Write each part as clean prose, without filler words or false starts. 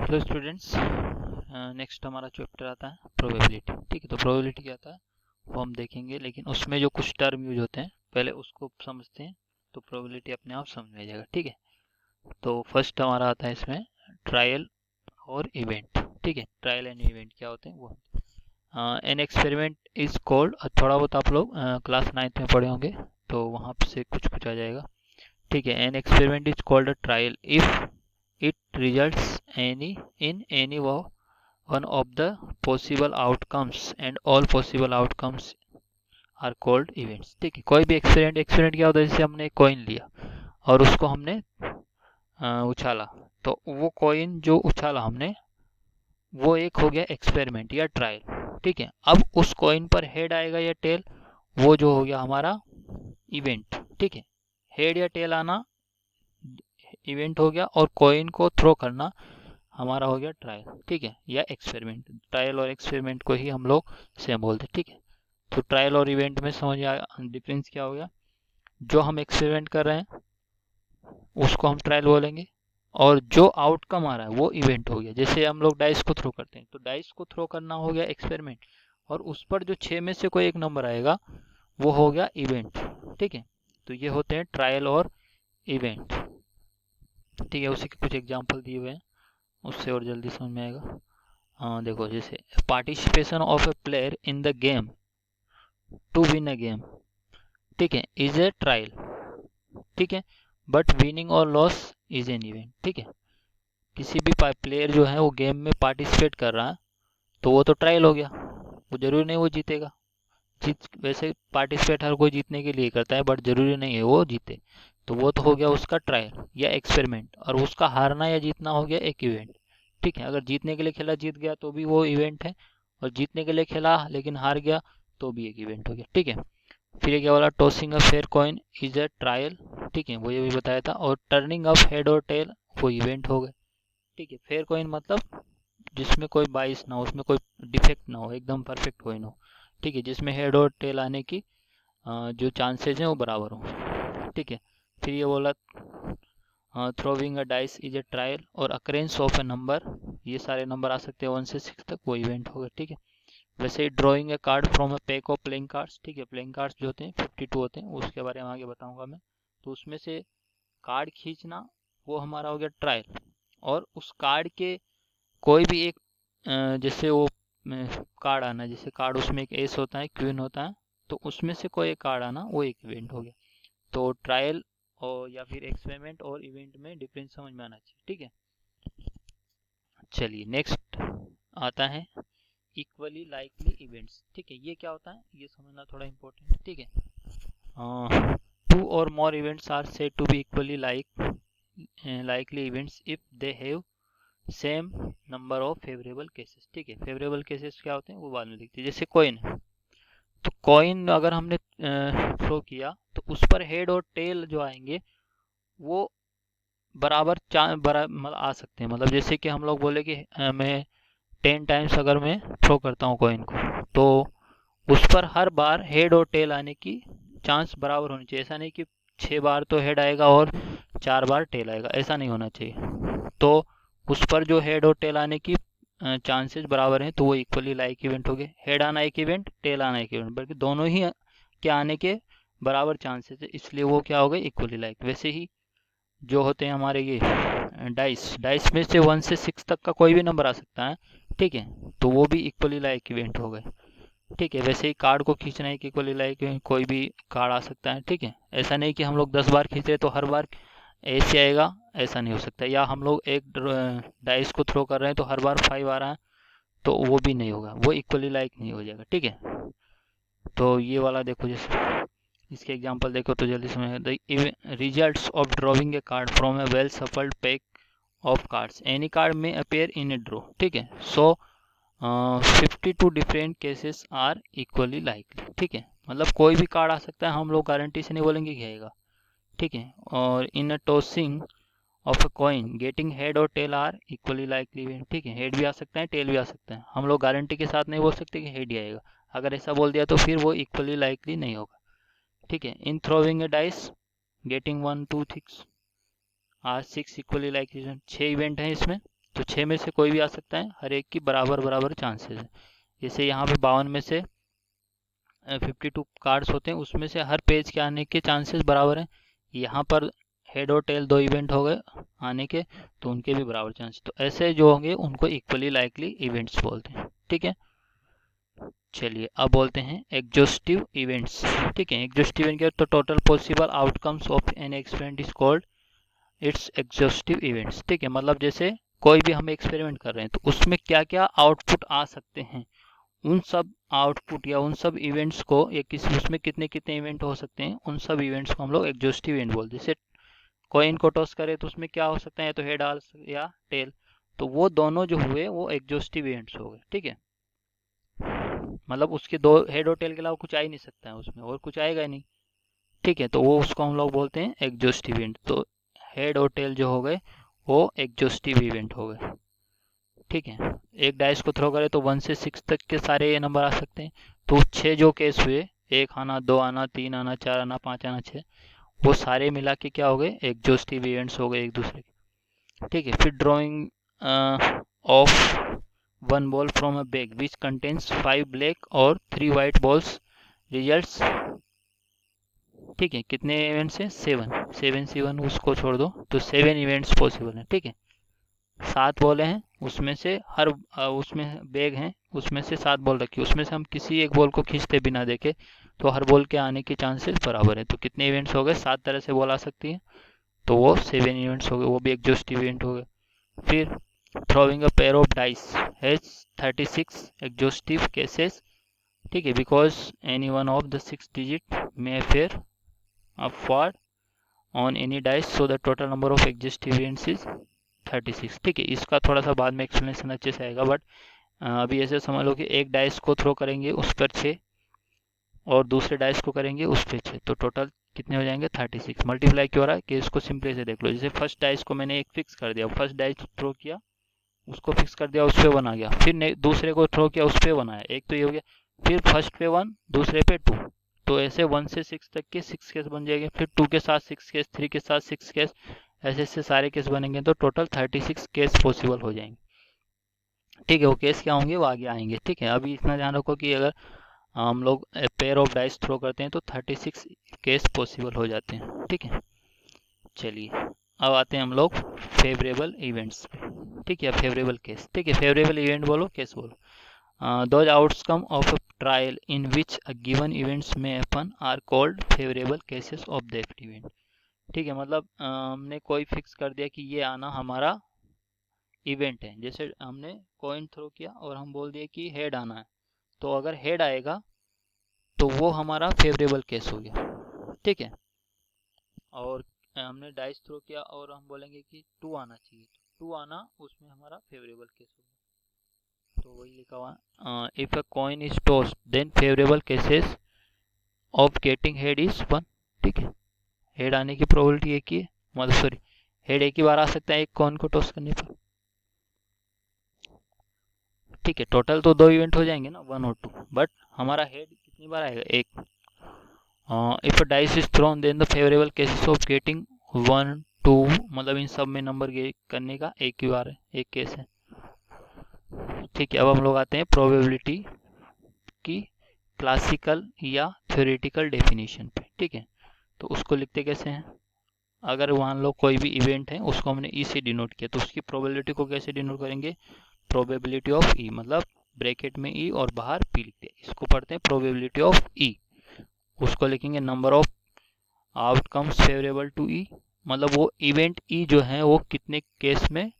Hello students, next हमारा chapter आता है प्रोबेबिलिटी। ठीक है, तो प्रोबेबिलिटी क्या होता है वो हम देखेंगे, लेकिन उसमें जो कुछ टर्म यूज होते हैं पहले उसको समझते हैं, तो प्रोबेबिलिटी अपने आप समझ में आ जाएगा। ठीक है, तो फर्स्ट हमारा आता है इसमें ट्रायल और इवेंट। ठीक है, ट्रायल एंड इवेंट क्या होते हैं वो एन एक्सपेरिमेंट इज कॉल्ड, थोड़ा बहुत आप लोग क्लास 9th में पढ़े होंगे तो वहाँ से कुछ आ जाएगा। ठीक है, an experiment is called a trial if it results in any one of the possible outcomes and all possible outcomes are called events। ठीक है, कोई भी एक्सपेरिमेंट क्या होता है, जैसे हमने कॉइन लिया और उसको हमने उछाला, तो वो कॉइन जो उछाला हमने वो एक हो गया एक्सपेरिमेंट या ट्रायल। ठीक है, अब उस कॉइन पर हेड आएगा या टेल, वो जो हो गया हमारा इवेंट। ठीक है, हेड या टेल आना इवेंट हो गया और कॉइन को थ्रो करना हमारा हो गया ट्रायल। ठीक है, या एक्सपेरिमेंट। ट्रायल और एक्सपेरिमेंट को ही हम लोग सेम बोलते हैं। ठीक है, तो ट्रायल और इवेंट में समझ आया डिफरेंस क्या हो गया। जो हम एक्सपेरिमेंट कर रहे हैं उसको हम ट्रायल बोलेंगे और जो आउटकम आ रहा है वो इवेंट हो गया। जैसे हम लोग डाइस को थ्रो करते हैं तो डाइस को थ्रो करना हो गया एक्सपेरिमेंट, और उस पर जो 6 में से कोई एक नंबर आएगा वो हो गया इवेंट। ठीक है, तो ये होते हैं ट्रायल और इवेंट। ठीक है, उसी के कुछ एग्जाम्पल दिए हुए हैं, उससे और जल्दी समझ में आएगा। हाँ देखो, जैसे participation of a player in the game to win a game, ठीक है, इज ए ट्रायल। ठीक है, बट विनिंग और लॉस इज एन इवेंट। ठीक है, किसी भी प्लेयर जो है वो गेम में पार्टिसिपेट कर रहा है तो वो तो ट्रायल हो गया, वो जरूरी नहीं वो जीतेगा। वैसे पार्टिसिपेट हर कोई जीतने के लिए करता है, बट जरूरी नहीं है वो जीते, तो वो तो हो गया उसका ट्रायल या एक्सपेरिमेंट, और उसका हारना या जीतना हो गया एक इवेंट। ठीक है, अगर जीतने के लिए खेला जीत गया तो भी वो इवेंट है, और जीतने के लिए खेला लेकिन हार गया तो भी एक इवेंट हो गया। ठीक है, फिर ये क्या बोला, tossing a fair coin is a trial. ठीक है, वो ये भी बताया था, और टर्निंग अप हेड और टेल वो इवेंट हो गए। ठीक है, फेयर कॉइन मतलब जिसमें कोई बाइस ना हो, उसमें कोई डिफेक्ट ना हो, एकदम परफेक्ट कॉइन हो। ठीक है, जिसमें हेड और टेल आने की जो चांसेस हैं वो बराबर हो। ठीक है, फिर ये बोला throwing a dice is a trial और अकरेंस ऑफ ए नंबर, ये सारे नंबर आ सकते हैं 1 से 6 तक, वो इवेंट होगा। ठीक है, वैसे ही drawing a card from a pack of playing cards. ठीक है, प्लेइंग कार्ड्स जो होते हैं 52 होते हैं, उसके बारे में आगे बताऊंगा मैं। तो उसमें से कार्ड खींचना वो हमारा हो गया ट्रायल, और उस कार्ड के कोई भी एक जैसे वो कार्ड आना, जैसे कार्ड उसमें एक एस होता है, क्वीन होता है, तो उसमें से कोई एक कार्ड आना वो एक इवेंट हो गया। तो ट्रायल और या फिर एक्सपेरिमेंट और इवेंट में डिफरेंस समझ में आना चाहिए। ठीक है, चलिए नेक्स्ट आता है इक्वली लाइकली इवेंट्स। ठीक है, ये क्या होता है ये समझना थोड़ा इम्पोर्टेंट है। ठीक है, 2 और more events are said to be equally likely events if they have same number of favourable cases. ठीक है, फेवरेबल केसेस क्या होते हैं वो बाद में देखते हैं। जैसे कॉइन है, तो कॉइन अगर हमने थ्रो किया तो उस पर हेड और टेल जो आएंगे वो बराबर मतलब आ सकते हैं। मतलब जैसे कि हम लोग बोले कि मैं 10 टाइम्स अगर मैं थ्रो करता हूँ कॉइन को, तो उस पर हर बार हेड और टेल आने की चांस बराबर होनी चाहिए। ऐसा नहीं कि 6 बार तो हेड आएगा और 4 बार टेल आएगा, ऐसा नहीं होना चाहिए। तो उस पर जो हेड और टेल आने की चांसेस बराबर हैं तो वो इक्वली लाइक इवेंट हो गए। हेड आना एक इवेंट, टेल आना एक इवेंट, बल्कि दोनों ही के आने के बराबर चांसेस है, इसलिए वो क्या हो गए इक्वली लाइक। वैसे ही जो होते हैं हमारे ये डाइस में से 1 से 6 तक का कोई भी नंबर आ सकता है। ठीक है, तो वो भी इक्वली लाइक इवेंट हो गए। ठीक है, वैसे ही कार्ड को खींचना है कि इक्वली लाइक कोई भी कार्ड आ सकता है। ठीक है, ऐसा नहीं कि हम लोग 10 बार खींच रहे तो हर बार ऐसे आएगा, ऐसा नहीं हो सकता। या हम लोग एक डाइस को थ्रो कर रहे हैं तो हर बार 5 आ रहा है, तो वो भी नहीं होगा, वो इक्वली लाइक नहीं हो जाएगा। ठीक है, तो ये वाला देखो, जैसे इसके एग्जांपल देखो तो जल्दी समझ। The results of drawing a card from a well shuffled pack of cards, any card में अपेयर इन ए ड्रॉ। ठीक है, so 52 different cases are equally likely. ठीक है, मतलब कोई भी कार्ड आ सकता है, हम लोग गारंटी से नहीं बोलेंगे कि आएगा। ठीक है, और in a tossing of a coin getting head और tail are equally likely event. ठीक है, हेड भी आ सकता है टेल भी आ सकता है, हम लोग गारंटी के साथ नहीं बोल सकते कि हेड ही आएगा। अगर ऐसा बोल दिया तो फिर वो इक्वली लाइकली नहीं होगा। ठीक है, in throwing a dice getting 1 2 6 are 6 equally likely event. 6 event है इसमें, तो 6 में से कोई भी आ सकता है, हर एक की बराबर बराबर चांसेस है। जैसे यहाँ पे 52 में से 52 कार्ड्स होते हैं, उसमें से हर पेज के आने के चांसेस बराबर हैं। यहाँ पर हेड और टेल 2 इवेंट हो गए आने के, तो उनके भी बराबर चांस। तो ऐसे जो होंगे उनको इक्वली लाइकली इवेंट्स बोलते हैं। ठीक है, चलिए अब बोलते हैं एग्जॉस्टिव इवेंट्स। ठीक है, एग्जॉस्टिव इवेंट क्या, तो total possible outcomes of an experiment is called its exhaustive events. ठीक है, मतलब जैसे कोई भी हम एक्सपेरिमेंट कर रहे हैं तो उसमें क्या क्या आउटपुट आ सकते हैं, उन सब आउटपुट या उन सब इवेंट्स को, या किसी उसमें कितने कितने इवेंट हो सकते हैं, उन सब इवेंट्स को हम लोग एग्जॉस्टिव इवेंट बोलते हैं। जैसे कॉइन को टॉस करें तो उसमें क्या हो सकता है, तो हेड या टेल, तो वो दोनों जो हुए वो एग्जॉस्टिव इवेंट्स हो गए। ठीक है, मतलब उसके दो हेड और टेल के अलावा कुछ आ ही नहीं सकता है उसमें, और कुछ आएगा ही नहीं। ठीक है, तो वो उसको हम लोग बोलते हैं एग्जॉस्टिव इवेंट। तो हेड और टेल जो हो गए वो एग्जॉस्टिव इवेंट हो गए। ठीक है, एक डाइस को थ्रो करें तो 1 से 6 तक के सारे ये नंबर आ सकते हैं। तो 6 जो केस हुए, 1 आना, 2 आना, 3 आना, 4 आना, 5 आना, 6, वो सारे मिला के क्या हो गए, एग्जॉस्टिव इवेंट्स हो गए एक दूसरे के। ठीक है, फिर drawing of 1 ball from a bag which contains 5 black और 3 वाइट बॉल्स रिजल्ट्स। ठीक है, कितने इवेंट्स हैं, 7 से 1 उसको छोड़ दो, तो 7 इवेंट्स पॉसिबल हैं। ठीक है, 7 बॉलें हैं, उसमें से हर उसमें बैग हैं, उसमें से 7 बॉल रखी, उसमें से हम किसी एक बॉल को खींचते बिना देखे तो हर बॉल के आने के चांसेस बराबर है। तो कितने इवेंट्स हो गए, 7 तरह से बॉल आ सकती है, तो वो 7 इवेंट्स हो गए, वो भी एग्जॉस्टिव इवेंट हो गए। फिर throwing a pair of dice has 36 exhaustive cases. ठीक है, because any one of the 6 digit may fair upward on any dice, so the total number of exhaustive events is 36। ठीक है, इसका थोड़ा सा बाद में एक्सप्लेनेशन अच्छे से आएगा, बट अभी ऐसे समझ लो कि एक डाइस को थ्रो करेंगे उस पर 6 और दूसरे डाइस को करेंगे उस पर 6, तो टोटल कितने हो जाएंगे, 36। मल्टीप्लाई क्यों हो रहा है कि इसको सिंपली से देख लो, जैसे फर्स्ट डाइस को मैंने एक फिक्स कर दिया, फर्स्ट डाइस थ्रो किया उसको फिक्स कर दिया, उस पर 1 आ गया, फिर दूसरे को थ्रो किया उस पर 1 आया, एक तो ये हो गया, फिर फर्स्ट पे 1 दूसरे पे 2, तो ऐसे 1 से 6 तक के 6 केस बन जाएंगे, फिर 2 के साथ 6 केस, 3 के साथ 6 केस, ऐसे ऐसे सारे केस बनेंगे, तो टोटल 36 केस पॉसिबल हो जाएंगे। ठीक है, वो केस क्या होंगे वो आगे आएंगे। ठीक है, अभी इतना ध्यान रखो कि अगर हम लोग पेयर ऑफ डाइस थ्रो करते हैं तो 36 केस पॉसिबल हो जाते हैं। ठीक है, चलिए अब आते हैं हम लोग फेवरेबल इवेंट्स पे। ठीक है, फेवरेबल केस। ठीक है, फेवरेबल इवेंट बोलो, केस बोलो। Those outcome of a trial in which a given events में happen are called favourable cases of that event. ठीक है, मतलब हमने कोई फिक्स कर दिया कि ये आना हमारा इवेंट है, जैसे हमने कॉइन थ्रो किया और हम बोल दिए कि हेड आना है, तो अगर हेड आएगा तो वो हमारा फेवरेबल केस हो गया। ठीक है, और हमने डाइस थ्रो किया और हम बोलेंगे कि 2 आना चाहिए, तो 2 आना उसमें हमारा फेवरेबल केस होगा। तो वही लिखा हुआ, if a coin is tossed then favourable cases of getting head is 1। ठीक है, हेड आने की प्रोबेबिलिटी एक ही है, मतलब सॉरी हेड एक ही बार आ सकता है एक कॉइन को टॉस करने पर। ठीक है, टोटल तो 2 इवेंट हो जाएंगे ना, 1 और 2, बट हमारा हेड कितनी बार आएगा, एक। If a dice is thrown then the favourable cases of getting 1 2, मतलब इन सब में नंबर गेट करने का एक ही बार है, एक केस है। ठीक है, अब हम लोग आते हैं प्रोबेबिलिटी की क्लासिकल या थ्योरेटिकल डेफिनेशन पे। ठीक है, तो उसको लिखते कैसे हैं, अगर मान लो कोई भी इवेंट है उसको हमने ई से डिनोट किया, तो उसकी प्रोबेबिलिटी को कैसे डिनोट करेंगे, प्रोबेबिलिटी ऑफ ई, मतलब ब्रैकेट में ई और बाहर पी लिखते हैं, इसको पढ़ते हैं प्रोबेबिलिटी ऑफ ई। उसको लिखेंगे number of outcomes favourable to E, मतलब वो इवेंट ई जो है वो कितने केस में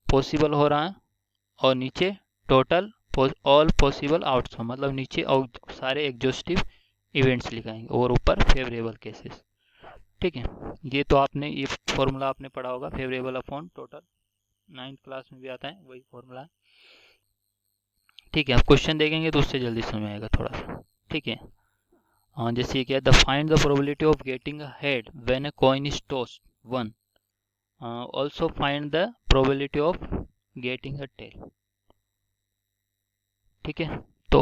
पॉसिबल हो रहा है, और नीचे टोटल ऑल पॉसिबल आउटकम, मतलब नीचे सारे एग्जॉस्टिव इवेंट्स लिखाएंगे और ऊपर फेवरेबल केसेस। ठीक है, ये तो आपने ये फॉर्मूला आपने पढ़ा होगा, favourable upon total, 9th class में भी आता है वही फॉर्मूला है। ठीक है, आप क्वेश्चन देखेंगे तो उससे जल्दी समझ आएगा थोड़ा सा। ठीक है, जैसे क्या, the find the probability of getting a head when a coin is tossed 1, also find the probability of getting a tail. ठीक है, तो